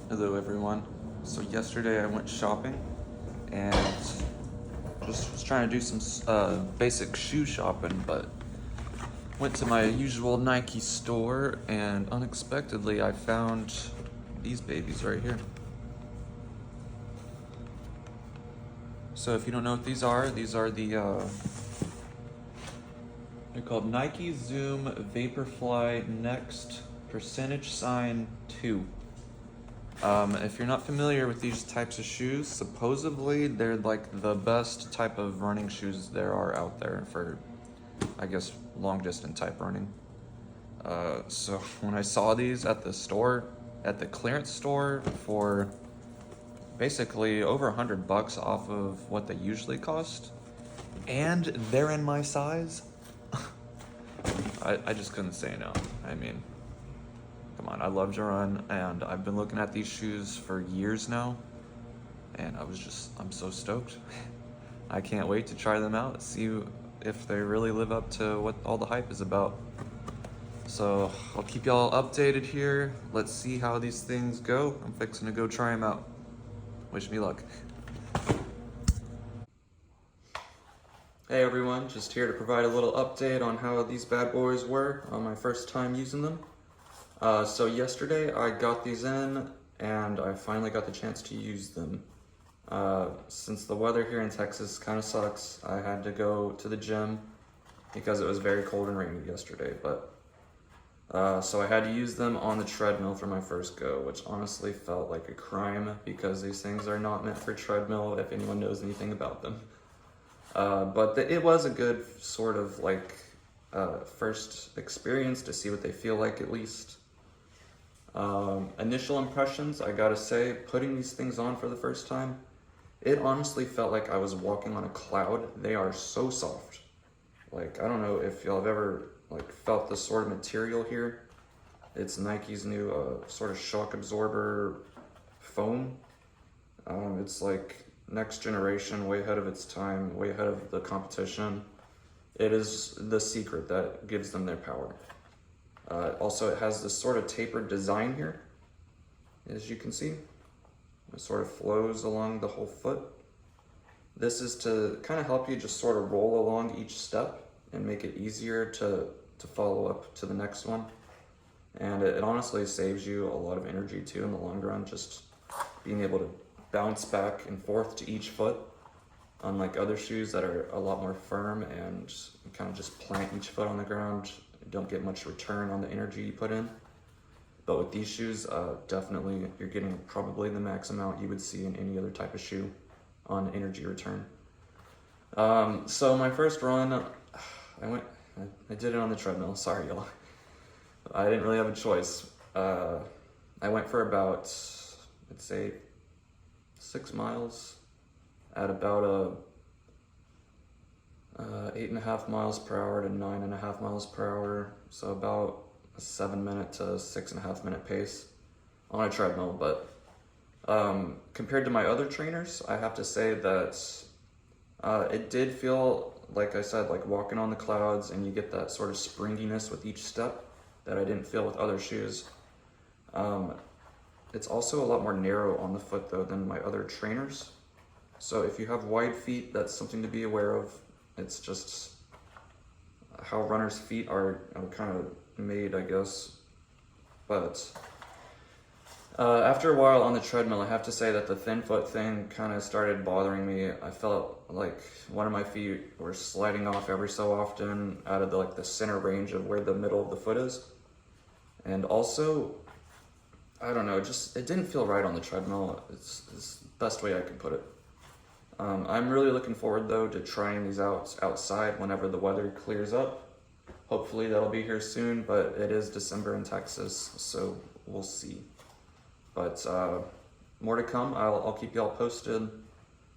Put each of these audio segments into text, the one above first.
Hello everyone. So yesterday I went shopping and just was trying to do some basic shoe shopping, but went to my usual Nike store and unexpectedly I found these babies right here. So if you don't know what these are the they're called Nike Zoom Vaporfly Next percentage sign 2. If you're not familiar with these types of shoes, supposedly they're like the best type of running shoes there are out there for, I guess, long distance type running. So when I saw these at the store, at the clearance store for basically over $100 off of what they usually cost, and they're in my size, I just couldn't say no. I mean, come on, I love to run, and I've been looking at these shoes for years now, and I'm so stoked. I can't wait to try them out, see if they really live up to what all the hype is about. So I'll keep y'all updated here. Let's see how these things go. I'm fixing to go try them out. Wish me luck. Hey everyone, just here to provide a little update on how these bad boys were on my first time using them. So yesterday I got these in and I finally got the chance to use them. Since the weather here in Texas kind of sucks, I had to go to the gym because it was very cold and rainy yesterday, but so I had to use them on the treadmill for my first go, which honestly felt like a crime because these things are not meant for treadmill if anyone knows anything about them. But it was a good sort of like first experience to see what they feel like at least. Initial impressions, I gotta say, putting these things on for the first time, it honestly felt like I was walking on a cloud. They are so soft. Like, I don't know if y'all have ever like felt this sort of material here. It's Nike's new sort of shock absorber foam. It's like next generation, way ahead of its time, way ahead of the competition. It is the secret that gives them their power. Also, it has this sort of tapered design here, as you can see. It sort of flows along the whole foot. This is to kind of help you just sort of roll along each step and make it easier to follow up to the next one. And it honestly saves you a lot of energy too in the long run, just being able to bounce back and forth to each foot, unlike other shoes that are a lot more firm and you kind of just plant each foot on the ground. You don't get much return on the energy you put in. But with these shoes, definitely you're getting probably the max amount you would see in any other type of shoe on energy return. So my first run, I did it on the treadmill. Sorry, y'all. I didn't really have a choice. I went for about, I'd say, 6 miles at about 8.5 miles per hour to 9.5 miles per hour. So about a 7-minute to 6.5-minute pace on a treadmill. But compared to my other trainers, I have to say that it did feel, like I said, like walking on the clouds, and you get that sort of springiness with each step that I didn't feel with other shoes. It's also a lot more narrow on the foot though than my other trainers. So if you have wide feet, that's something to be aware of. It's just how runners' feet are kind of made, I guess. But after a while on the treadmill, I have to say that the thin foot thing kind of started bothering me. I felt like one of my feet were sliding off every so often out of the center range of where the middle of the foot is. And also, I don't know, it didn't feel right on the treadmill. It's the best way I can put it. I'm really looking forward though to trying these out outside whenever the weather clears up. Hopefully that'll be here soon, but it is December in Texas, so we'll see. But more to come. I'll keep y'all posted.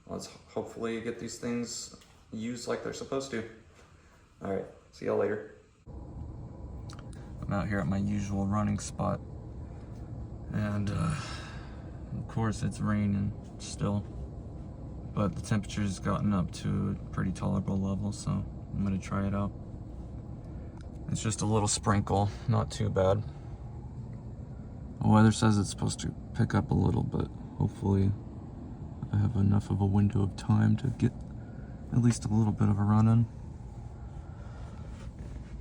Let's hopefully get these things used like they're supposed to. All right, see y'all later. I'm out here at my usual running spot, and of course it's raining still, but the temperature's gotten up to a pretty tolerable level, so I'm gonna try it out. It's just a little sprinkle, not too bad. The weather says it's supposed to pick up a little, but hopefully I have enough of a window of time to get at least a little bit of a run in.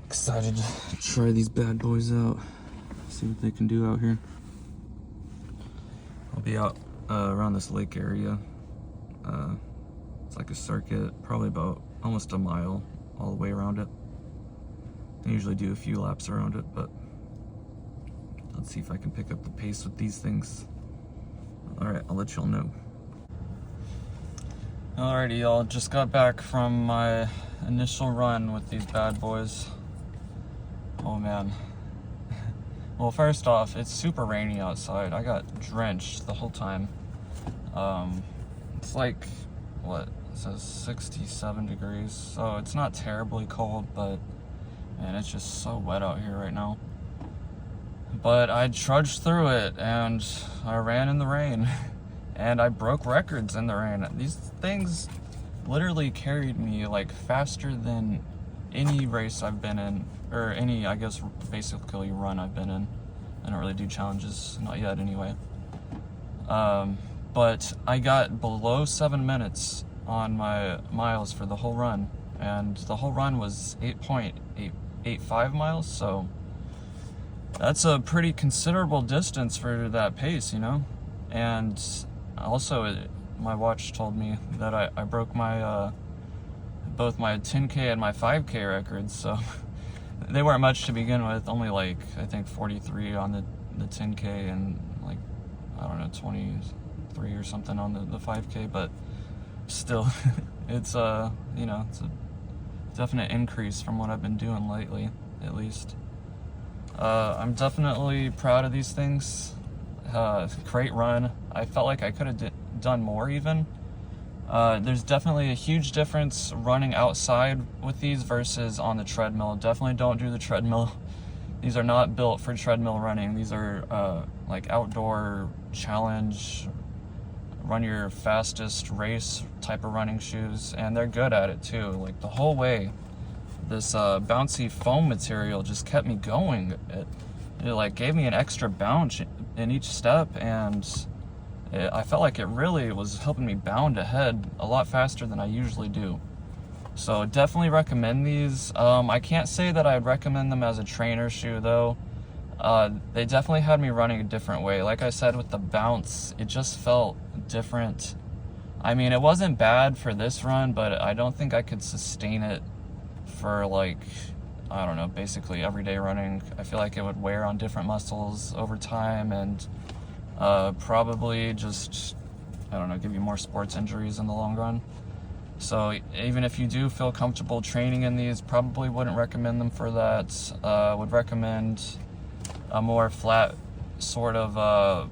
Excited to try these bad boys out, see what they can do out here. I'll be out around this lake area. It's like a circuit, probably about almost a mile all the way around it. I usually do a few laps around it, but let's see if I can pick up the pace with these things. Alright, I'll let y'all know. Alrighty, y'all, just got back from my initial run with these bad boys. Oh man. Well, first off, it's super rainy outside. I got drenched the whole time. It's like, what, it says 67 degrees, so it's not terribly cold, but man, it's just so wet out here right now. But I trudged through it, and I ran in the rain, and I broke records in the rain. These things literally carried me like faster than any race I've been in, or any, I guess, basically run I've been in. I don't really do challenges, not yet anyway. But I got below 7 minutes on my miles for the whole run, and the whole run was 8.885 miles, so that's a pretty considerable distance for that pace, you know? And also, my watch told me that I broke my both my 10K and my 5K records, so they weren't much to begin with, only like, I think 43 on the 10K and like, I don't know, 23 or something on the 5K, but still, it's you know, it's a definite increase from what I've been doing lately, at least. I'm definitely proud of these things. Great run. I felt like I could have done more even. There's definitely a huge difference running outside with these versus on the treadmill. Definitely don't do the treadmill. These are not built for treadmill running. These are like outdoor challenge, run your fastest race type of running shoes, and they're good at it too. Like the whole way, this bouncy foam material just kept me going. It like gave me an extra bounce in each step, and I felt like it really was helping me bound ahead a lot faster than I usually do. So definitely recommend these. I can't say that I'd recommend them as a trainer shoe though. They definitely had me running a different way. Like I said, with the bounce, it just felt different. I mean, it wasn't bad for this run, but I don't think I could sustain it for like, I don't know, basically everyday running. I feel like it would wear on different muscles over time, and probably just, I don't know, give you more sports injuries in the long run. So even if you do feel comfortable training in these, probably wouldn't recommend them for that. Would recommend a more flat, sort of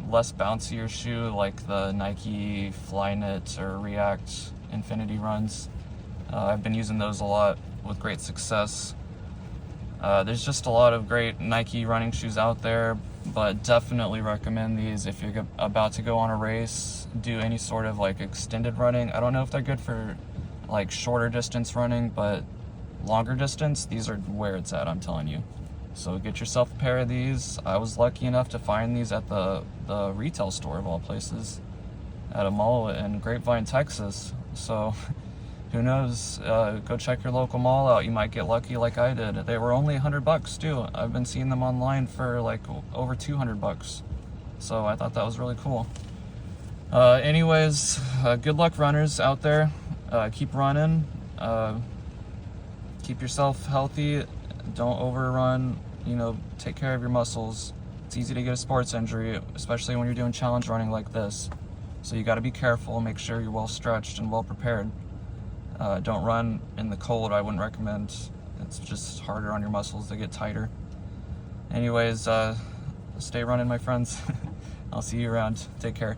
less bouncier shoe like the Nike Flyknit or React Infinity runs. I've been using those a lot with great success. There's just a lot of great Nike running shoes out there, but definitely recommend these if you're about to go on a race, do any sort of like extended running. I don't know if they're good for like shorter distance running, but longer distance, these are where it's at, I'm telling you. So get yourself a pair of these. I was lucky enough to find these at the retail store of all places, at a mall in Grapevine, Texas. So who knows, go check your local mall out. You might get lucky like I did. They were only $100 too. I've been seeing them online for like over $200. So I thought that was really cool. Anyways, good luck runners out there. Keep running. Keep yourself healthy. Don't overrun. You know, take care of your muscles. It's easy to get a sports injury, especially when you're doing challenge running like this. So you got to be careful. Make sure you're well stretched and well prepared. Don't run in the cold. I wouldn't recommend. It's just harder on your muscles to get tighter. Anyways, stay running, my friends. I'll see you around. Take care.